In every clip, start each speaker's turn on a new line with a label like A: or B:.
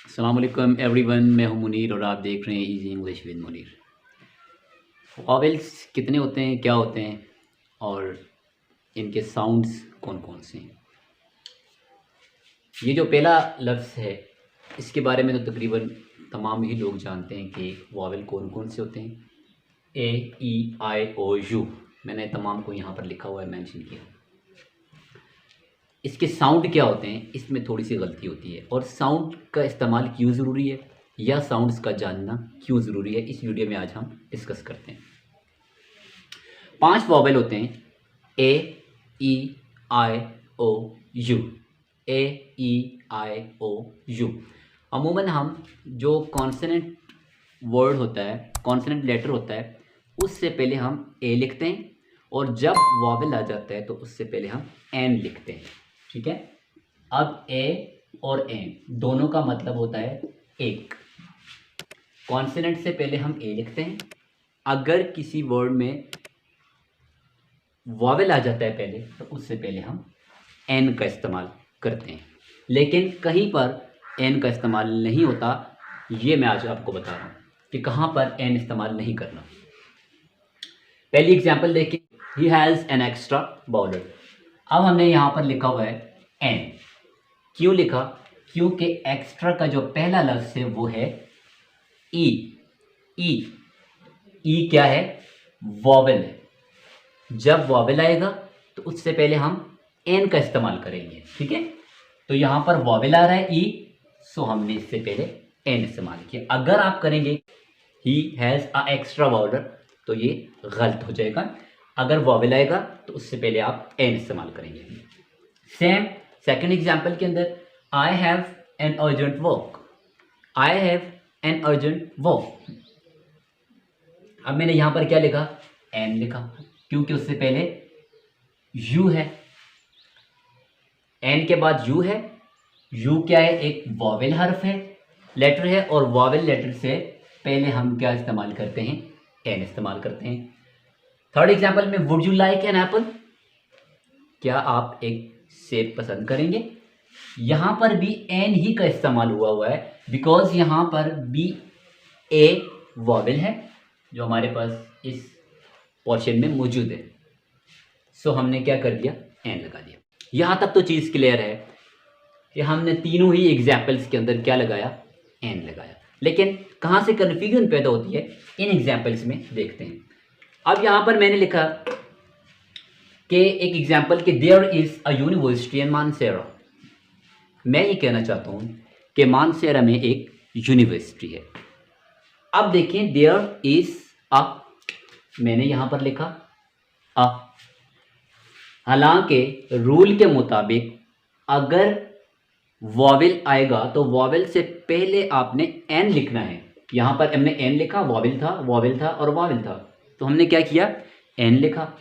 A: अस्सलाम वालेकुम एवरीवन, मैं हूं मुनीर और आप देख रहे हैं easy English with Munir. Vowels कितने होते हैं, क्या होते हैं और इनके साउंड्स कौन कौन से हैं। ये जो पहला लफ्ज़ है इसके बारे में तो तकरीबन तमाम ही लोग जानते हैं कि वॉवेल कौन कौन से होते हैं। ए, ई, आई, ओ, यू। मैंने तमाम को यहाँ पर लिखा हुआ है, मेंशन किया। इसके साउंड क्या होते हैं, इसमें थोड़ी सी गलती होती है। और साउंड का इस्तेमाल क्यों ज़रूरी है या साउंड्स का जानना क्यों ज़रूरी है, इस वीडियो में आज हम डिस्कस करते हैं। 5 वॉवेल होते हैं: ए, ई, आई, ओ, you. A, E, I, O, you. अमूमन हम जो कॉन्सोनेंट वर्ड होता है, कॉन्सोनेंट लेटर होता है, उससे पहले हम ए लिखते हैं और जब वॉवेल आ जाता है तो उससे पहले हम एन लिखते हैं। ठीक है। अब ए और एन दोनों का मतलब होता है एक। कॉन्सोनेंट से पहले हम ए लिखते हैं। अगर किसी वर्ड में वॉवेल आ जाता है पहले तो उससे पहले हम एन का इस्तेमाल करते हैं। लेकिन कहीं पर एन का इस्तेमाल नहीं होता, ये मैं आज आपको बता रहा हूँ कि कहाँ पर एन इस्तेमाल नहीं करना। पहली एग्जांपल देखिए, he has an extra border. अब हमने यहाँ पर लिखा हुआ है एन। क्यों लिखा? क्योंकि एक्स्ट्रा का जो पहला लफ्ज़ है वो है ई। ई ई क्या है? वॉवेल है। जब वॉवेल आएगा तो उससे पहले हम एन का इस्तेमाल करेंगे। ठीक है। तो यहाँ पर वॉवेल आ रहा है ई, सो हमने इससे पहले एन इस्तेमाल किया। अगर आप करेंगे he has a extra border तो ये गलत हो जाएगा। अगर वॉवेल आएगा तो उससे पहले आप एन इस्तेमाल करेंगे। सेम सेकंड एग्जांपल के अंदर, I have an urgent work. I have an urgent work. अब मैंने यहां पर क्या लिखा? एन लिखा, क्योंकि उससे पहले यू है। एन के बाद यू है। यू क्या है? एक वॉवेल हर्फ है, लेटर है, और वॉवेल लेटर से पहले हम क्या इस्तेमाल करते हैं? एन इस्तेमाल करते हैं। थर्ड एग्जांपल में, would you like an apple? क्या आप एक सेब पसंद करेंगे? यहां पर भी एन ही का इस्तेमाल हुआ है, बिकॉज यहां पर बी ए वॉवेल है जो हमारे पास इस पोर्शन में मौजूद है। सो हमने क्या कर दिया? एन लगा दिया। यहां तक तो चीज क्लियर है कि हमने तीनों ही एग्जाम्पल्स के अंदर क्या लगाया? एन लगाया। लेकिन कहां से कन्फ्यूजन पैदा होती है, इन एग्जाम्पल्स में देखते हैं। अब यहां पर मैंने लिखा कि एक एग्जाम्पल कि देयर इज अ यूनिवर्सिटी इन मानसेरा। मैं ये कहना चाहता हूं कि मानसेरा में एक यूनिवर्सिटी है। अब देखें, देयर इज अ, मैंने यहां पर लिखा अ। हालांकि रूल के मुताबिक अगर वॉवेल आएगा तो वॉवेल से पहले आपने एन लिखना है। यहां पर हमने एन लिखा, वॉवेल था, वॉवेल था और वॉवेल था, तो हमने क्या किया? एन लिखा।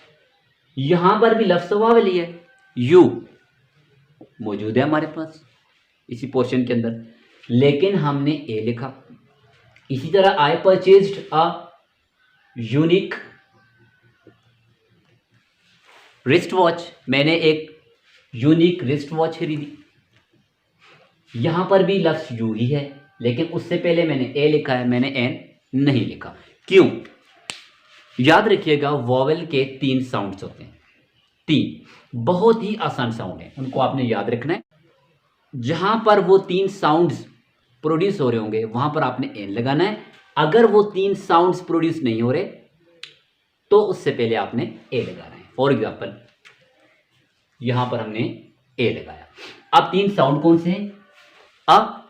A: यहां पर भी लफ्ज़ वॉवेल ही है, यू मौजूद है हमारे पास इसी पोर्शन के अंदर, लेकिन हमने ए लिखा। इसी तरह, I purchased a unique wrist watch. मैंने एक यूनिक रिस्ट वॉच खरीदी। यहां पर भी लफ्ज़ यू ही है, लेकिन उससे पहले मैंने ए लिखा है, मैंने एन नहीं लिखा। क्यों? याद रखिएगा, वॉवेल के 3 साउंड्स होते हैं। 3 बहुत ही आसान साउंड है, उनको आपने याद रखना है। जहां पर वो 3 साउंड्स प्रोड्यूस हो रहे होंगे वहां पर आपने एन लगाना है। अगर वो 3 साउंड्स प्रोड्यूस नहीं हो रहे तो उससे पहले आपने ए लगाना है। फॉर एग्जाम्पल, यहां पर हमने ए लगाया। अब 3 साउंड कौन से हैं? अ,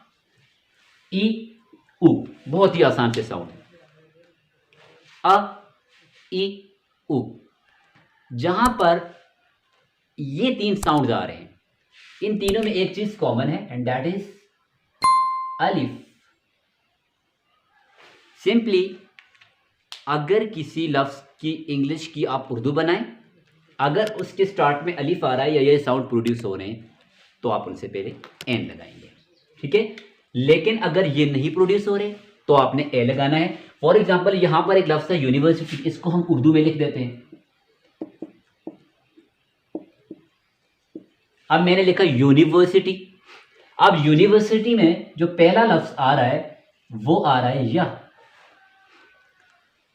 A: ई, उ। बहुत ही आसान से साउंड है, अ, ई, उ। जहां पर ये 3 साउंड आ रहे हैं, इन तीनों में एक चीज कॉमन है, एंड दैट इज अलिफ। सिंपली अगर किसी लफ्ज की इंग्लिश की आप उर्दू बनाएं, अगर उसके स्टार्ट में अलिफ आ रहा है या ये साउंड प्रोड्यूस हो रहे हैं तो आप उनसे पहले एन लगाएंगे। ठीक है। लेकिन अगर ये नहीं प्रोड्यूस हो रहे तो आपने ए लगाना है। फॉर एग्जाम्पल, यहां पर एक लफ्ज है यूनिवर्सिटी, इसको हम उर्दू में लिख देते हैं। अब मैंने लिखा यूनिवर्सिटी। अब यूनिवर्सिटी में जो पहला लफ्ज आ रहा है वो आ रहा है या।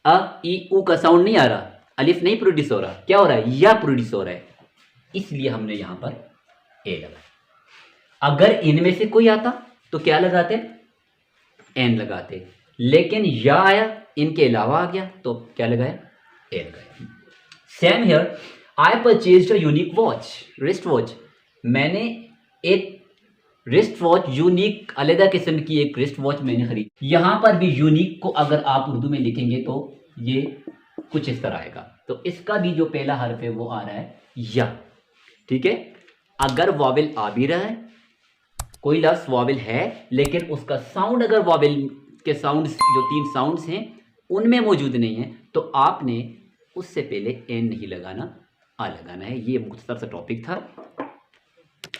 A: अ ई उ का साउंड नहीं आ रहा, अलिफ नहीं प्रोड्यूस हो रहा, क्या हो रहा है, या प्रोड्यूस हो रहा है, इसलिए हमने यहां पर ए लगाया। अगर इनमें से कोई आता तो क्या लगाते, एन लगाते, लेकिन या आया, इनके अलावा आ गया तो क्या लगाया, ए लगाया। Same here, I purchased a unique watch, wrist watch, मैंने एक रिस्ट वॉच, यूनिक अलग किस्म की एक रिस्ट वॉच मैंने खरीदी। यहां पर भी यूनिक को अगर आप उर्दू में लिखेंगे तो ये कुछ इस तरह आएगा। तो इसका भी जो पहला हर्फ है वो आ रहा है या। ठीक है, अगर वॉवेल आ भी रहा है, कोई लफ्ज वॉवेल है लेकिन उसका साउंड अगर वॉवेल के साउंड्स जो 3 साउंड्स हैं उनमें मौजूद नहीं है तो आपने उससे पहले एन नहीं लगाना, आ लगाना है। ये मुख्तसर सा टॉपिक था।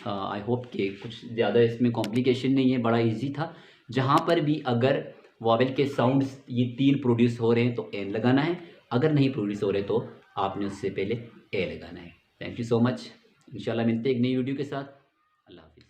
A: आई होप कि कुछ ज़्यादा इसमें कॉम्प्लिकेशन नहीं है, बड़ा इजी था। जहाँ पर भी अगर वॉवेल के साउंड्स ये 3 प्रोड्यूस हो रहे हैं तो एन लगाना है, अगर नहीं प्रोड्यूस हो रहे तो आपने उससे पहले ए लगाना है। Thank you so much. इंशाल्लाह मिलते हैं एक नई वीडियो के साथ। अल्लाह हाफिज़।